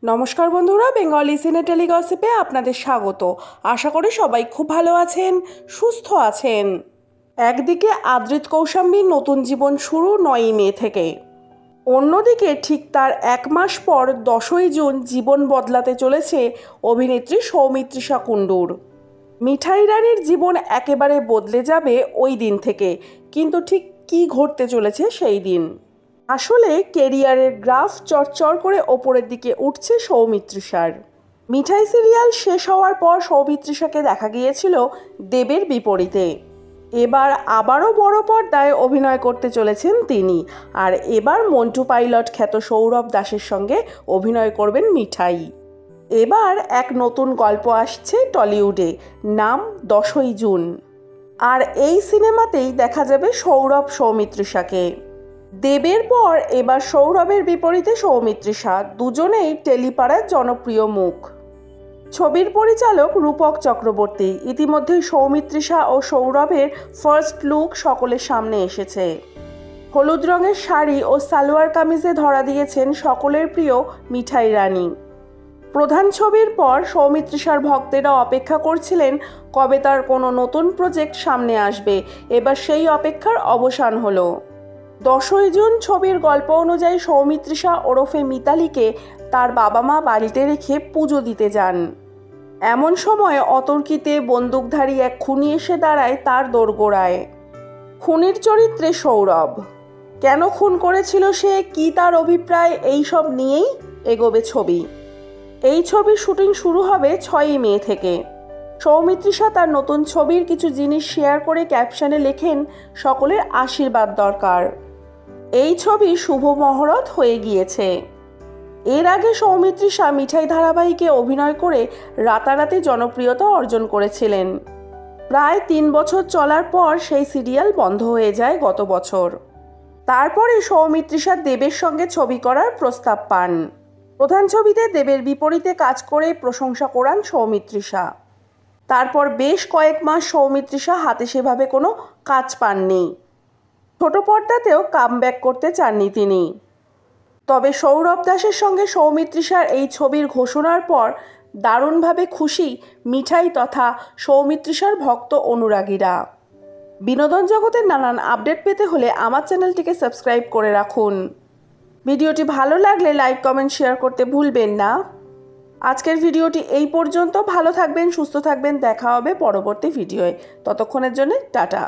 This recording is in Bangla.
নমস্কার বন্ধুরা, বেঙ্গলি সিনে টেলিগসিপে আপনাদের স্বাগত। আশা করি সবাই খুব ভালো আছেন, সুস্থ আছেন। একদিকে আদ্রিত কৌশাম্বীর নতুন জীবন শুরু 9ই মে থেকে, অন্যদিকে ঠিক তার এক মাস পর 10ই জুন জীবন বদলাতে চলেছে অভিনেত্রী সৌমিত্রিষা কুণ্ডুর। মিঠাই রানীর জীবন একেবারে বদলে যাবে ওই দিন থেকে, কিন্তু ঠিক কী ঘটতে চলেছে সেই দিন? আসলে কেরিয়ারের গ্রাফ চড়চড় করে ওপরের দিকে উঠছে সৌমিত্রিষার। মিঠাই সিরিয়াল শেষ হওয়ার পর সৌমিত্রিষাকে দেখা গিয়েছিল দেবের বিপরীতে। এবার আবারও বড় পর্দায় অভিনয় করতে চলেছেন তিনি, আর এবার মন্টু পাইলট খ্যাত সৌরভ দাসের সঙ্গে অভিনয় করবেন মিঠাই। এবার এক নতুন গল্প আসছে টলিউডে, নাম 10ই জুন। আর এই সিনেমাতেই দেখা যাবে সৌরভ সৌমিত্রিষাকে। দেবের পর এবার সৌরভের বিপরীতে সৌমিত্রিষা, দুজনেই টেলিপাড়ার জনপ্রিয় মুখ। ছবির পরিচালক রূপক চক্রবর্তী। ইতিমধ্যেই সৌমিত্রিষা ও সৌরভের ফার্স্ট লুক সকলের সামনে এসেছে। হলুদ রঙের শাড়ি ও সালোয়ার কামিজে ধরা দিয়েছেন সকলের প্রিয় মিঠাই রানী। প্রধান ছবির পর সৌমিত্রিষার ভক্তেরা অপেক্ষা করছিলেন কবে তার কোনো নতুন প্রজেক্ট সামনে আসবে। এবার সেই অপেক্ষার অবসান হলো। 10ই জুন ছবির গল্প অনুযায়ী সৌমিত্রিষা ওরফে মিতালিকে তার বাবা মা বাড়িতে রেখে পুজো দিতে যান। এমন সময় অতর্কিতে বন্দুকধারী এক খুনি এসে দাঁড়ায় তার দোরগোড়ায়। খুনির চরিত্রে সৌরভ। কেন খুন করেছিল সে, কি তার অভিপ্রায়, এই সব নিয়েই এগোবে ছবি। এই ছবির শুটিং শুরু হবে 6ই মে থেকে। সৌমিত্রিষা তার নতুন ছবির কিছু জিনিস শেয়ার করে ক্যাপশনে লেখেন, সকলের আশীর্বাদ দরকার। এই ছবি শুভ মহরত হয়ে গিয়েছে। এর আগে সৌমিত্রিষা মিঠাই ধারাবাহিকে অভিনয় করে রাতারাতি জনপ্রিয়তা অর্জন করেছিলেন। প্রায় 3 বছর চলার পর সেই সিরিয়াল বন্ধ হয়ে যায় গত বছর। তারপরে সৌমিত্রিষা দেবের সঙ্গে ছবি করার প্রস্তাব পান। প্রধান ছবিতে দেবের বিপরীতে কাজ করে প্রশংসা করান সৌমিত্রিষা। তারপর বেশ কয়েক মাস সৌমিত্রিষা হাতে সেভাবে কোনো কাজ পাননি। ছোট পর্দাতেও কামব্যাক করতে চাননি তিনি। তবে সৌরভ দাসের সঙ্গে সৌমিত্রিষার এই ছবির ঘোষণার পর দারুণভাবে খুশি মিঠাই তথা সৌমিত্রিষার ভক্ত অনুরাগীরা। বিনোদন জগতের নানান আপডেট পেতে হলে আমার চ্যানেলটিকে সাবস্ক্রাইব করে রাখুন। ভিডিওটি ভালো লাগলে লাইক, কমেন্ট, শেয়ার করতে ভুলবেন না। আজকের ভিডিওটি এই পর্যন্ত। ভালো থাকবেন, সুস্থ থাকবেন। দেখা হবে পরবর্তী ভিডিওয়ে। ততক্ষণের জন্য টাটা।